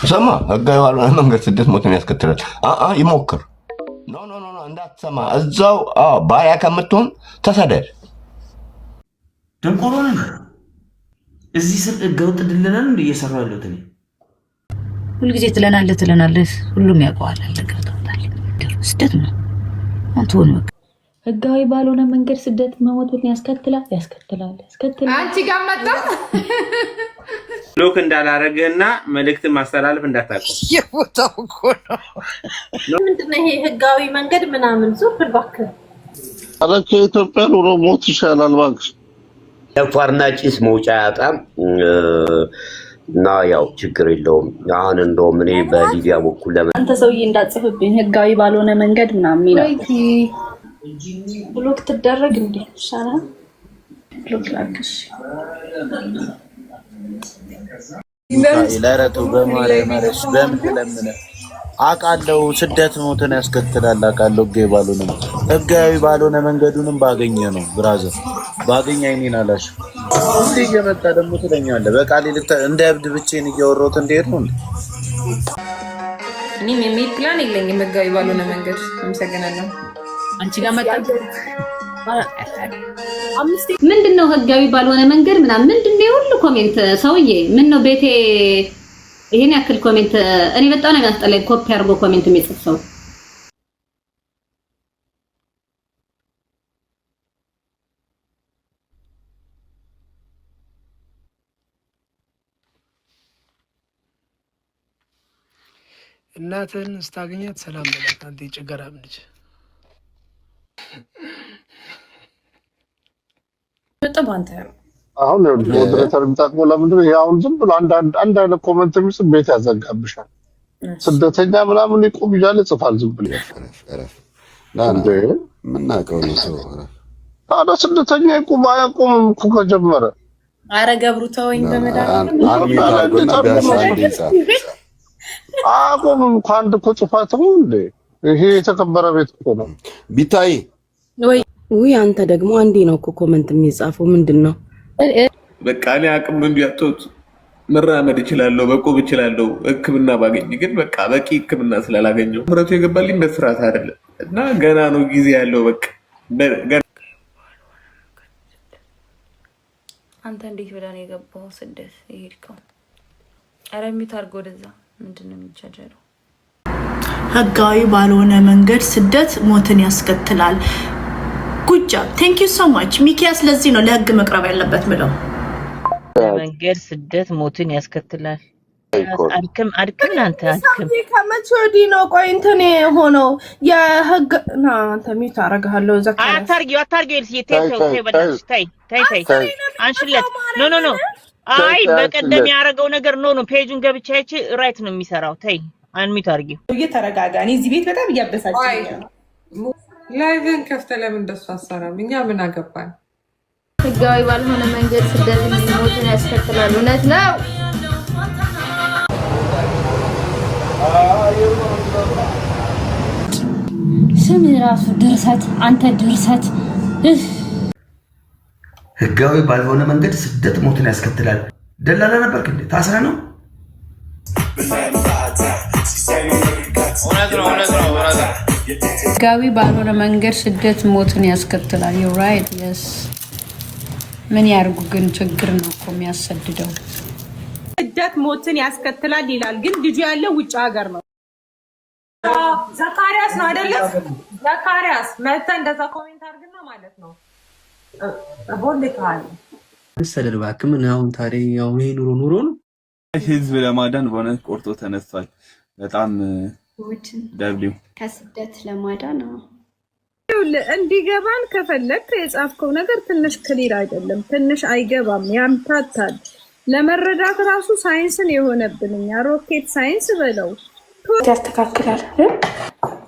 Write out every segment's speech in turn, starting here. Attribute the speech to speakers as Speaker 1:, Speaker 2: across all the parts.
Speaker 1: ሰማ ህጋዊ ባልሆነ መንገድ ስደት ሞትን ያስከትላል። ይሞክር። ኖ ኖ ኖ እንዳትሰማ እዛው ባሪያ ከምትሆን ተሰደድ።
Speaker 2: ደንቆሮ ነን። እዚህ ስር ህገወጥ ድለናል እንደ እየሰራ ያለሁት እኔ።
Speaker 3: ሁልጊዜ ትለናለህ፣ ሁሉም ያውቀዋል። አለቀርተውታል። ስደት ነው አንተውን በቃ ህጋዊ ባልሆነ መንገድ ስደት መሞትን ያስከትላል።
Speaker 4: አንቺ ጋር መጣ
Speaker 5: ሎክ እንዳላረግህና መልእክት ማስተላለፍ እንዳታውቀው
Speaker 4: የቦታው እኮ ነው። ምንድነው ይሄ ህጋዊ መንገድ ምናምን? ዞር በል እባክህ።
Speaker 6: ኧረ ከኢትዮጵያ ኑሮ ሞት ይሻላል እባክሽ።
Speaker 7: ለፋርና ጭስ መውጫ ያጣም እና ያው ችግር የለውም። አሁን እንደውም እኔ በሊቢያ በኩል
Speaker 3: አንተ ሰውዬ እንዳጽፍብኝ ህጋዊ ባልሆነ መንገድ ምናምን ይላል። ብሎክ ትደረግ እንዴ? ሻራ ብሎክ ላክሽ
Speaker 8: ይለረቱ በማርያም ማረሽ በምን ለምን አቃለው ስደት ሞትን ያስከትላል። አቃለው ህጋዊ ባልሆነ መንገዱንም ባገኘ ነው ብራዘር ባገኘ አይኔን አላሽ እንዴ እየመጣ ደግሞ ትለኛለህ። በቃሌ እንደ እብድ ብቻዬን እያወራሁት እንዴት ነው እንዴ?
Speaker 4: እኔም የሚል ፕላን የለኝም ህጋዊ ባልሆነ መንገድ። አመሰግናለሁ።
Speaker 3: አንቺ ጋር መጣ ምንድነው ህጋዊ ባልሆነ መንገድ ምናምን ምንድነው? ሁሉ ኮሜንት ሰውዬ ምን ነው ቤቴ ይሄን ያክል ኮሜንት እኔ በጣም ነው የሚያስጠላኝ። ኮፒ አድርጎ ኮሜንት የሚጽፍ ሰው
Speaker 9: እናትን ስታገኛት ሰላም በላት። አንተ ጭገራም ልጅ
Speaker 4: በጣም አንተ
Speaker 6: አሁን ሞዴሬተር የሚጠቅመው ለምንድን ነው? አሁን ዝም ብሎ አንድ አይነት ኮመንት የሚጽፍ ቤት ያዘጋብሻል። ስደተኛ ምናምን ይቆም እያለ ይጽፋል ዝም ብሎ።
Speaker 10: ምናውቀው ነው ሰው።
Speaker 6: ታዲያ ስደተኛ ይቆም አያቆምም እኮ ከጀመረ።
Speaker 4: ኧረ ገብሩ ተወኝ በመድኃኒዓለም
Speaker 6: አያቆምም እኮ አንድ እኮ ጥፋት ነው እንዴ? ይሄ የተከበረ ቤት እኮ ነው።
Speaker 10: ቢታይ
Speaker 11: ውይ አንተ ደግሞ አንዴ ነው እኮ ኮመንት የሚጻፈው ምንድን ነው?
Speaker 5: በቃ እኔ አቅም ነው እንዲያጣሁት መራመድ እችላለሁ፣ መቆም እችላለሁ ህክምና ባገኝ፣ ግን በቃ በቂ ህክምና ስላላገኘው ምረቱ የገባልኝ በስርዓት አይደለም እና ገና ነው ጊዜ ያለው በቃ ገና።
Speaker 4: አንተ እንዴት ብለህ ነው የገባው ስደት የሄድከው? ኧረ የሚታርገው ወደዛ ምንድን ነው የሚቻጀለው?
Speaker 12: ህጋዊ ባልሆነ መንገድ ስደት ሞትን ያስከትላል። ጉጃ ቴንክ ዩ ሶ ማች ሚኪያስ። ለዚህ ነው ለህግ መቅረብ ያለበት ብለው
Speaker 3: መንገድ ስደት ሞትን ያስከትላል። አድክም አንተ አድክም
Speaker 4: ከመቼ ወዲህ ነው? ቆይ እንትን ሆነው የህግ አንተ ሚት አደርግሃለሁ።
Speaker 3: አታርጊው ተይ አንሽለት። ኖ አይ በቀደም ያደረገው ነገር ኖ ፔጁን ገብቼ አይቼ ራይት ነው የሚሰራው። ተይ አንሚት አድርጊው።
Speaker 4: እየተረጋጋ እኔ እዚህ ቤት በጣም እያበሳጨኝ ነው።
Speaker 13: ላይቭን ከፍተህ ለምን እንደሱ አሰራም? እኛ ምን አገባን?
Speaker 4: ህጋዊ ባልሆነ መንገድ ስደት ሞትን ያስከትላል። እውነት ነው።
Speaker 3: ስም ራሱ ድርሰት፣ አንተ ድርሰት።
Speaker 2: ህጋዊ ባልሆነ መንገድ ስደት ሞትን ያስከትላል። ደላላ ነበርክ እንዴ? ታስረ ነው?
Speaker 3: ህጋዊ ባልሆነ መንገድ ስደት ሞትን ያስከትላል። ዩ ራይት የስ ምን ያርጉ ግን ችግር ነው እኮ የሚያሰድደው።
Speaker 4: ስደት ሞትን ያስከትላል ይላል፣ ግን ልጁ ያለው ውጭ ሀገር ነው። ዘካሪያስ ነው አይደለም? ዘካሪያስ መተህ እንደዛ ኮሜንት አድርግና ማለት ነው ቦልካል
Speaker 2: መሰለህ እባክህ። ምን አሁን ታዲያ ያው ይሄ ኑሮ ነው።
Speaker 14: ህዝብ ለማዳን በእውነት ቆርጦ ተነስቷል። በጣም ደብሊው
Speaker 15: ከስደት ለማዳን ነው።
Speaker 4: እንዲገባን ከፈለክ የጻፍከው ነገር ትንሽ ክሊር አይደለም፣ ትንሽ አይገባም፣ ያምታታል። ለመረዳት ራሱ ሳይንስን የሆነብንኛ ሮኬት ሳይንስ በለው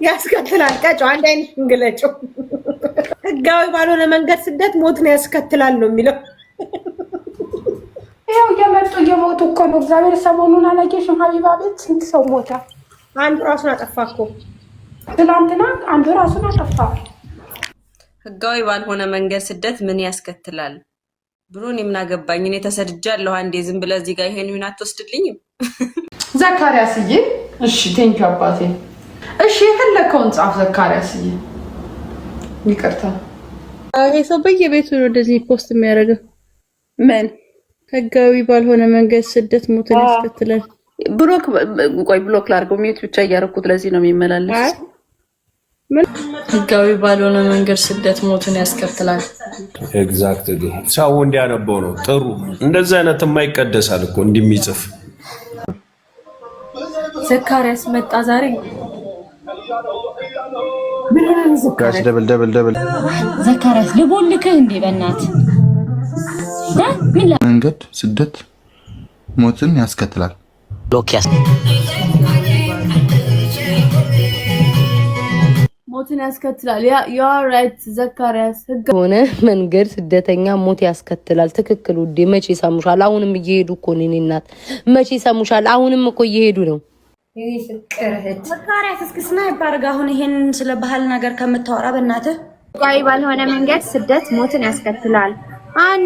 Speaker 4: ያስከትላል። ቀጮ አንድ አይነት እንግለጮ ህጋዊ ባልሆነ መንገድ ስደት ሞትን ያስከትላል ነው የሚለው።
Speaker 15: ያው እየሞቱ እኮ ነው። እግዚአብሔር ሰሞኑን አላየሽም? ሀቢባ ቤት ስንት ሰው ሞታ?
Speaker 4: አንዱ ራሱን አጠፋ እኮ
Speaker 15: ትናንትና፣ አንዱ ራሱን አጠፋ።
Speaker 16: ህጋዊ ባልሆነ መንገድ ስደት ምን ያስከትላል ብሎ እኔ ምን አገባኝ? እኔ ተሰድጃለሁ አንዴ። ዝም ብለህ እዚህ ጋር ይሄን ምን አትወስድልኝም?
Speaker 15: ዘካርያስዬ እሺ ቴንክ ዩ አባቴ። እሺ የፈለከውን ጻፍ ዘካርያስዬ። ይቅርታ
Speaker 3: ይሄ ሰው በየቤቱ ነው እንደዚህ ፖስት የሚያደርገው።
Speaker 12: ምን
Speaker 3: ህጋዊ ባልሆነ መንገድ ስደት ሞትን ያስከትላል።
Speaker 12: ብሎክ ላድርገው ሚዩት ብቻ እያደረኩት ለዚህ ነው የሚመላለስ።
Speaker 3: ህጋዊ ባልሆነ መንገድ ስደት ሞትን ያስከትላል።
Speaker 17: ኤግዛክትሊ ሰው እንዲያነበው ነው ጥሩ። እንደዚህ አይነት የማይቀደሳል እኮ እንዲሚጽፍ
Speaker 3: ዘካርያስ መጣ ዛሬ።
Speaker 10: ጋሽ ደብል
Speaker 3: ዘካርያስ ልቦልከህ እንዴ በእናትህ
Speaker 18: መንገድ ስደት ሞትን ያስከትላል።
Speaker 3: ሞትን ያስከትላል። ዩ አር ራይት ዘካርያስ። ህጋዊ ሆነ መንገድ ስደተኛ ሞት ያስከትላል። ትክክል ውዴ። መቼ ሰሙሻል? አሁንም እየሄዱ እኮ ነው። እኔ እናት መቼ ሰሙሻል? አሁንም እኮ እየሄዱ ነው።
Speaker 19: ዘካርያስ እስኪ ስናይፕ አድርግ። አሁን ይሄን ስለ ባህል ነገር ከምታወራ በእናትህ
Speaker 20: ህጋዊ ባልሆነ መንገድ ስደት ሞትን ያስከትላል። አኒ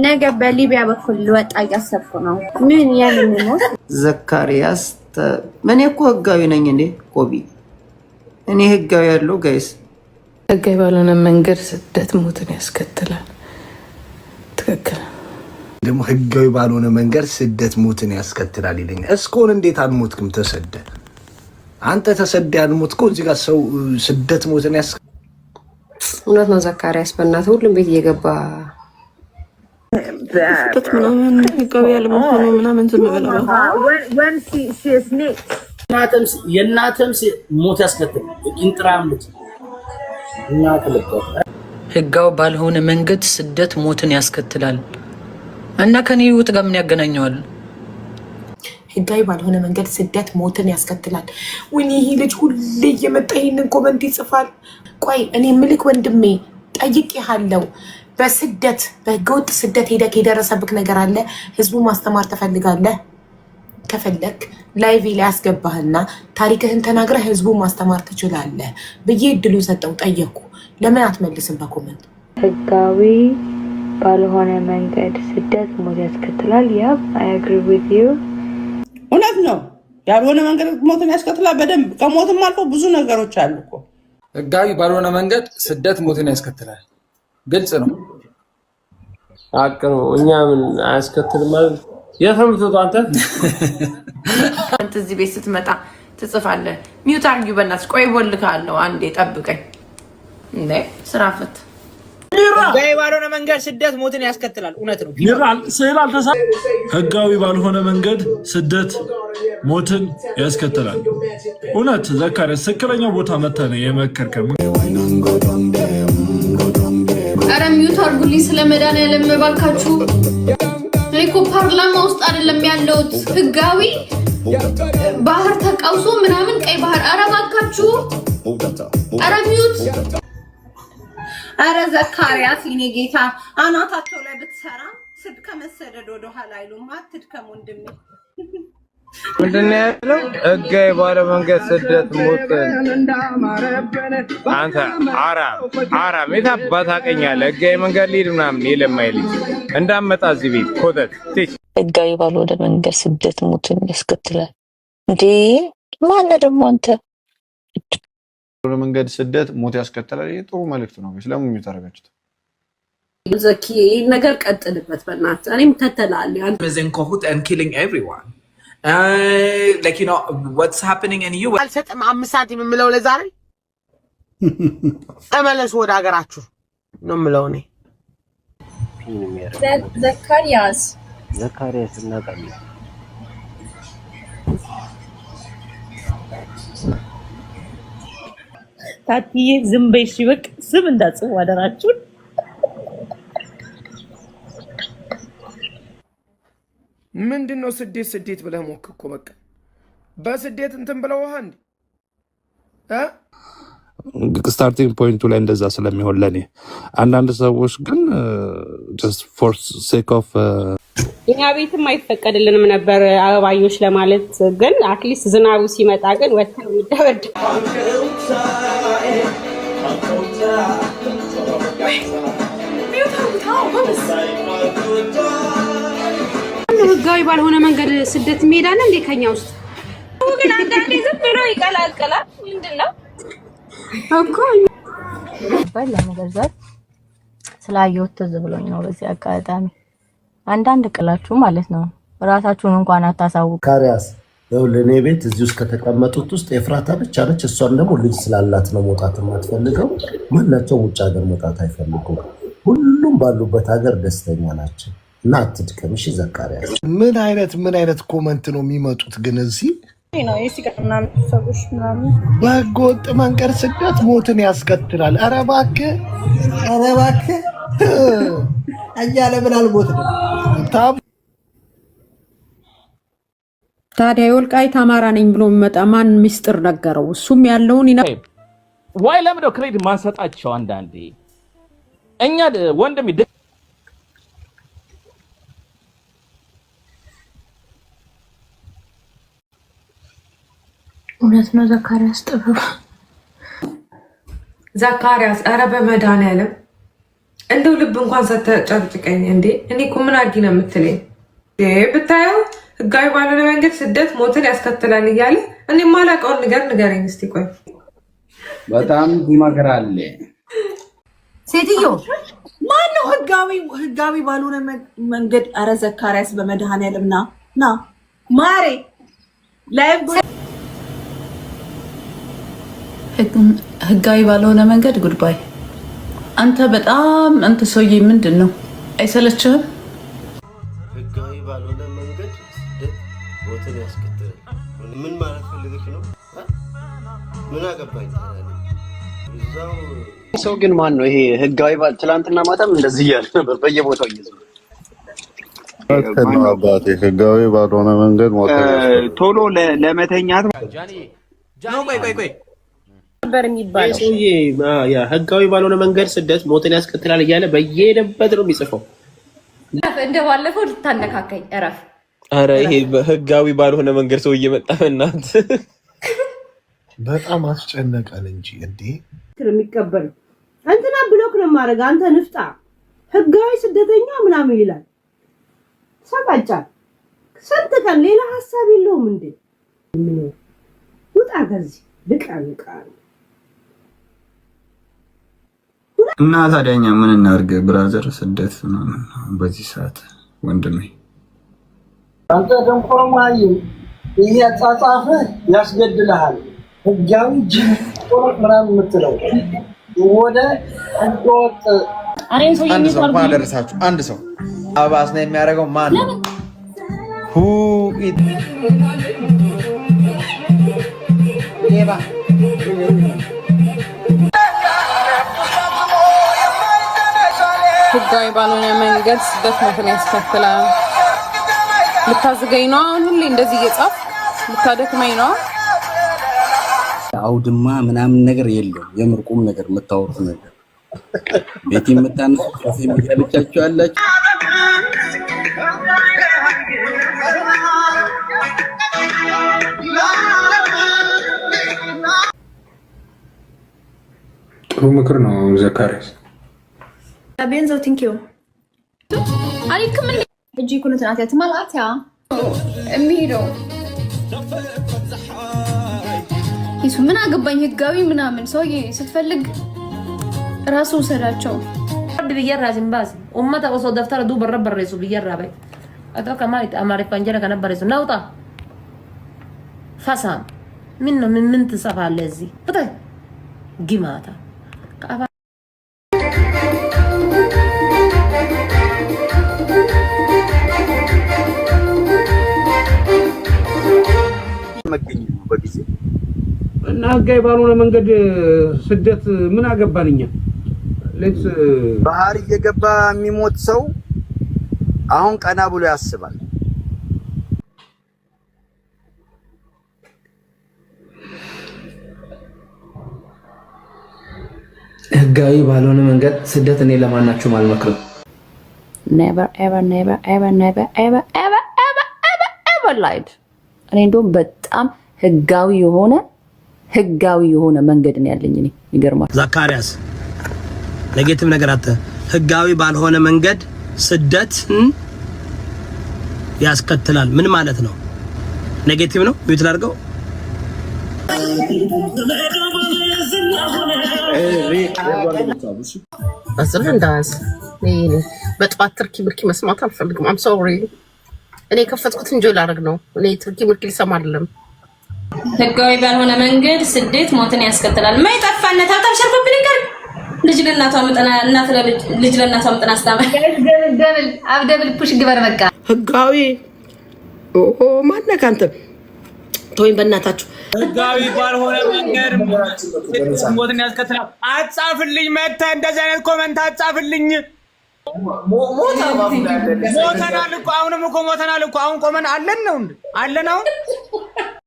Speaker 20: ነገ በሊቢያ በኩል ልወጣ እያሰብኩ ነው። ምን ያንን ሞት
Speaker 21: ዘካርያስ ምን እኮ ህጋዊ ነኝ እንዴ ኮቢ? እኔ ህጋዊ ያለው ጋይስ
Speaker 11: ህጋዊ ባልሆነ መንገድ ስደት ሞትን ያስከትላል። ትክክል
Speaker 2: ደግሞ ህጋዊ ባልሆነ መንገድ ስደት ሞትን ያስከትላል ይለኛል። እስኮን እንዴት አልሞትክም? ተሰደ አንተ ተሰደ ያልሞትከው እዚህ ጋር ሰው ስደት ሞትን
Speaker 22: እውነት ነው ዘካርያስ። በእናትህ ሁሉም ቤት እየገባ
Speaker 11: ስደት ምናምን ህጋዊ ያለመሆኑ ምናምን ዝም ብለው
Speaker 23: የእናትም ሞት ያስከትላል። ኢንትራም
Speaker 24: ህጋዊ ባልሆነ መንገድ ስደት ሞትን ያስከትላል እና ከኔ ህይወት ጋር ምን ያገናኘዋል?
Speaker 15: ህጋዊ ባልሆነ መንገድ ስደት ሞትን ያስከትላል። ወይኔ ይሄ ልጅ ሁሌ እየመጣ ይሄንን ኮመንት ይጽፋል። ቆይ እኔ ምልክ ወንድሜ ጠይቄሃለሁ። በስደት በህገወጥ ስደት ሄደክ የደረሰብክ ነገር አለ? ህዝቡ ማስተማር ትፈልጋለህ? ከፈለክ ላይቭ ላይ ያስገባህና ታሪክህን ተናግረህ ህዝቡ ማስተማር ትችላለህ ብዬ እድሉ ሰጠው። ጠየቅኩ። ለምን አትመልስም በኮመንት?
Speaker 20: ህጋዊ ባልሆነ መንገድ ስደት ሞት ያስከትላል። ያ አይ አግሪ ዊዝ ዩ።
Speaker 25: እውነት ነው። ያልሆነ መንገድ ሞትን ያስከትላል። በደንብ ከሞትም አልፎ ብዙ ነገሮች አሉ እኮ።
Speaker 26: ህጋዊ ባልሆነ መንገድ ስደት ሞትን ያስከትላል። ግልጽ ነው።
Speaker 27: አቅ ነው። እኛ ምን አያስከትልም ማለት የፈምቱት አንተ
Speaker 15: እዚህ ቤት ስትመጣ ትጽፋለህ። ሚውት አርጊው በእናትሽ። ቆይ ቦልካለሁ አንዴ ጠብቀኝ። እንዴ ስራ ፈት
Speaker 25: ህጋዊ ባልሆነ መንገድ ስደት ሞትን ያስከትላል። እውነት ነው።
Speaker 28: ስዕል አልተሳ ህጋዊ ባልሆነ መንገድ ስደት ሞትን ያስከትላል። እውነት ዘካርያስ ትክክለኛው ቦታ መተህ ነው የመከርከን።
Speaker 3: ኧረ ሚውት አርጉልኝ ስለ መድኃኒዓለም እባካችሁ። እኔ እኮ ፓርላማ ውስጥ አይደለም ያለሁት። ህጋዊ ባህር ተቃውሶ ምናምን ቀይ ባህር። ኧረ እባካችሁ ኧረ ሚውት።
Speaker 15: አረ ዘካርያስ የኔ ጌታ አናታቸው ላይ ብትሰራ ስድ ከመሰደድ ወደ ኋላ አይሉም። አትድከም ወንድሜ።
Speaker 27: ምንድን ነው ያለው? ህጋዊ ባለ መንገድ ስደት ሞት። አንተ አራም የት አባት ታውቀኛለህ? ህጋዊ መንገድ ሊሄድ ምናምን የለም አይልኝ እንዳመጣ እዚህ ቤት ኮተት ትች
Speaker 3: ህጋዊ ባልሆነ መንገድ ስደት ሞትን ያስከትላል። እንዴ ማነው ደግሞ አንተ?
Speaker 18: መንገድ ስደት ሞት ያስከትላል። ይሄ ጥሩ መልእክት ነው። ስለምን የሚታረጋችሁት
Speaker 15: ዘኪ ይሄን ነገር ቀጥልበት በእናትህ። እኔም ከተላለሁ አንተ
Speaker 29: in Kahoot and killing everyone. Like you know what's happening in you.
Speaker 25: አልሰጥም 5 ሳንቲም የምለው ለዛሬ ተመለሱ ወደ ሀገራችሁ ነው የምለው እኔ።
Speaker 20: ዘካርያስ
Speaker 7: እና ቀሚ
Speaker 3: ታትዬ ዝም በይ እሺ። በቃ ስም እንዳጽፉ አደራችሁን።
Speaker 25: ምንድነው ስደት ብለህ ሞክ እኮ በቃ በስደት እንትን ብለው አንድ
Speaker 10: ስታርቲንግ ፖይንቱ ላይ እንደዛ ስለሚሆን ለኔ አንዳንድ ሰዎች ግን just for sake of
Speaker 20: እኛ ቤትም አይፈቀድልንም ነበር አበባዮች ለማለት፣ ግን አትሊስት ዝናቡ ሲመጣ ግን ወጥተው ይደወድ ህጋዊ ባልሆነ መንገድ ስደት የሚሄዳል እንዴ? ከኛ ውስጥ ግን አንዳንዴ ዝም ብሎ ይቀላቀላል። ምንድነው
Speaker 11: እኮ ለመገዛት ስላየሁት ትዝ ብሎኝ ነው። በዚህ አጋጣሚ አንዳንድ ቅላችሁ ማለት ነው ራሳችሁን እንኳን አታሳውቁ።
Speaker 2: ካሪያስ ለኔ ቤት እዚህ ውስጥ ከተቀመጡት ውስጥ ኤፍራታ ብቻ ነች። እሷን ደግሞ ልጅ ስላላት ነው መውጣት የማትፈልገው። ማናቸው ውጭ ሀገር መውጣት አይፈልጉም። ሁሉም ባሉበት ሀገር ደስተኛ ናቸው። እና አትድከም እሺ ዘካሪያስ። ምን አይነት ኮመንት ነው የሚመጡት ግን እዚህ
Speaker 20: ነው የሲጋራና ሰዎች ምናምን
Speaker 2: በህገ ወጥ መንገድ ስደት ሞትን ያስከትላል። ኧረ እባክህ እያለ ምን አልሞት ነው
Speaker 1: ታዲያ የወልቃይት አማራ ነኝ ብሎ የሚመጣ ማን ሚስጥር ነገረው? እሱም ያለውን
Speaker 4: ዋይ ለምንድነው ክሬዲት ማንሰጣቸው? አንዳንዴ እኛ ወንድም
Speaker 15: እውነት ነው ዘካሪያስ ጥበብ ዘካሪያስ። ኧረ በመድኃኒዓለም እንደው ልብ እንኳን ሰተጨርጭቀኝ እንዴ! እኔ እኮ ምን አድርጊ ነው የምትለኝ? ብታየው ህጋዊ ባልሆነ መንገድ ስደት ሞትን ያስከትላል እያለ እኔ የማላውቀውን ንገረኝ እስቲ። ቆይ
Speaker 26: በጣም ይመከራል።
Speaker 15: ሴትዮ
Speaker 12: ማነው ህጋዊ ባልሆነ መንገድ? ኧረ ዘካሪያስ በመድኃኒዓለም ና ማሬ ላይቭ
Speaker 5: ህጋዊ ባልሆነ መንገድ ጉድባይ። አንተ በጣም አንተ ሰውዬ ምንድን ነው አይሰለችህም?
Speaker 6: ህጋዊ ባልሆነ መንገድ ስደት ሞትን ያስከትላል። ምን ማለት ፈልገሽ ነው? ምን አገባኝ?
Speaker 8: ሰው ግን ማን ነው ይሄ ህጋዊ ትላንትና ማታም እንደዚህ እያለ ነበር በየቦታው እየዞረ
Speaker 10: አባቴ ህጋዊ ባልሆነ መንገድ
Speaker 8: ቶሎ ለመተኛት
Speaker 5: ነው። ቆይ
Speaker 8: ነበር የሚባለው ሰውዬ ህጋዊ ባልሆነ መንገድ ስደት ሞትን ያስከትላል እያለ በየሄደበት ነው የሚጽፈው።
Speaker 3: እንደ ባለፈው ልታነካከኝ እረፍ።
Speaker 8: አረ ይሄ ህጋዊ ባልሆነ መንገድ ሰው እየመጣ እናት
Speaker 2: በጣም አስጨነቀን እንጂ እንዴ
Speaker 25: የሚቀበል እንትና ብሎክ ነው ማድረግ። አንተ ንፍጣ ህጋዊ ስደተኛ ምናምን ይላል። ሰባጫ ስንት ቀን ሌላ ሐሳብ የለውም እንዴ? ውጣ ከዚህ ልቃ
Speaker 21: እና ታዲያኛ ምን እናድርግ ብራዘር? ስደት በዚህ ሰዓት ወንድሜ
Speaker 25: አንተ ደንቆሮማይ ይሄ አጻጻፈ ያስገድልሃል። ህጋዊ ምናምን የምትለው ወደ ህገወጥ
Speaker 18: አንድ ሰው እንኳን አደረሳችሁ። አንድ ሰው አባስ ነው የሚያደርገው ማን ነው? ሌባ
Speaker 1: ህጋዊ ባልሆነ መንገድ ስደት ሞትን ያስከትላል። ልታዝገኝ ነው አሁን ሁሌ እንደዚህ እየጻፍ ልታደክመኝ ነው።
Speaker 21: አውድማ ምናምን ነገር የለም። የምርቁም ነገር የምታወሩት ነገር ቤት የምታነሱ ካፌ የሚያለቻችሁ ያላችሁ
Speaker 28: ጥሩ ምክር ነው ዘካሪያስ።
Speaker 12: ቤንዞ ቲንኪዩ
Speaker 3: አሪክም
Speaker 12: እጂ ኩነት ናት ያትማላታ
Speaker 3: የሚሄደው ይሱ ምን አገባኝ ህጋዊ ምናምን ሰውዬ ስትፈልግ ራሱ ወሰዳቸው
Speaker 12: ብየራ ዝምባዝ ኡመታ ወሶ ደፍተር ዱ በረበረሱ ብየራ ባይ አቶ ከማይት አማሪ ፓንጀራ ከነበረሱ ናውጣ ፈሳም ምን ትሰፋለህ እዚህ ብታይ ግማታ
Speaker 21: መገኘት ነው በጊዜ
Speaker 25: እና ህጋዊ ባልሆነ መንገድ ስደት ምን አገባንኛ?
Speaker 21: ባህር እየገባ የሚሞት ሰው አሁን ቀና ብሎ ያስባል።
Speaker 26: ህጋዊ ባልሆነ መንገድ ስደት እኔ ለማናችሁም አልመክርም።
Speaker 11: never ever never ever never ever ever ever ever ever lied። እኔ እንደውም በጣም ህጋዊ የሆነ መንገድ ነው ያለኝ። እኔ ይገርማል።
Speaker 21: ዘካሪያስ ኔጌቲቭ ነገር አተ ህጋዊ ባልሆነ መንገድ ስደት ያስከትላል ምን ማለት ነው? ኔጌቲቭ ነው። ሚውት ላድርገው።
Speaker 15: እንዳስ በጠዋት ትርኪ ምርኪ መስማት አልፈልግም። አም ሶሪ እኔ የከፈትኩት እንጆይ ላደርግ ነው። እኔ ትርኪ ምርኪ ልሰማ አይደለም።
Speaker 9: ህጋዊ ባልሆነ መንገድ ስደት ሞትን ያስከትላል። ማይጠፋነት አታብሸርኩብኝ ነገር ልጅ ለእናቷ መጠና እናት ልጅ ለእናቷ መጠና አስተማሪ አብደብል ፑሽ ግበር በቃ
Speaker 25: ህጋዊ ማነህ አንተ? ተወኝ በእናታችሁ።
Speaker 13: ህጋዊ ባልሆነ መንገድ ሞትን ያስከትላል። አጻፍልኝ መተህ እንደዚህ አይነት ኮመንት አጻፍልኝ። ሞተናል እኮ አሁንም እኮ ሞተናል እኮ አሁን ቆመን አለን ነው እንዴ? አለን አሁን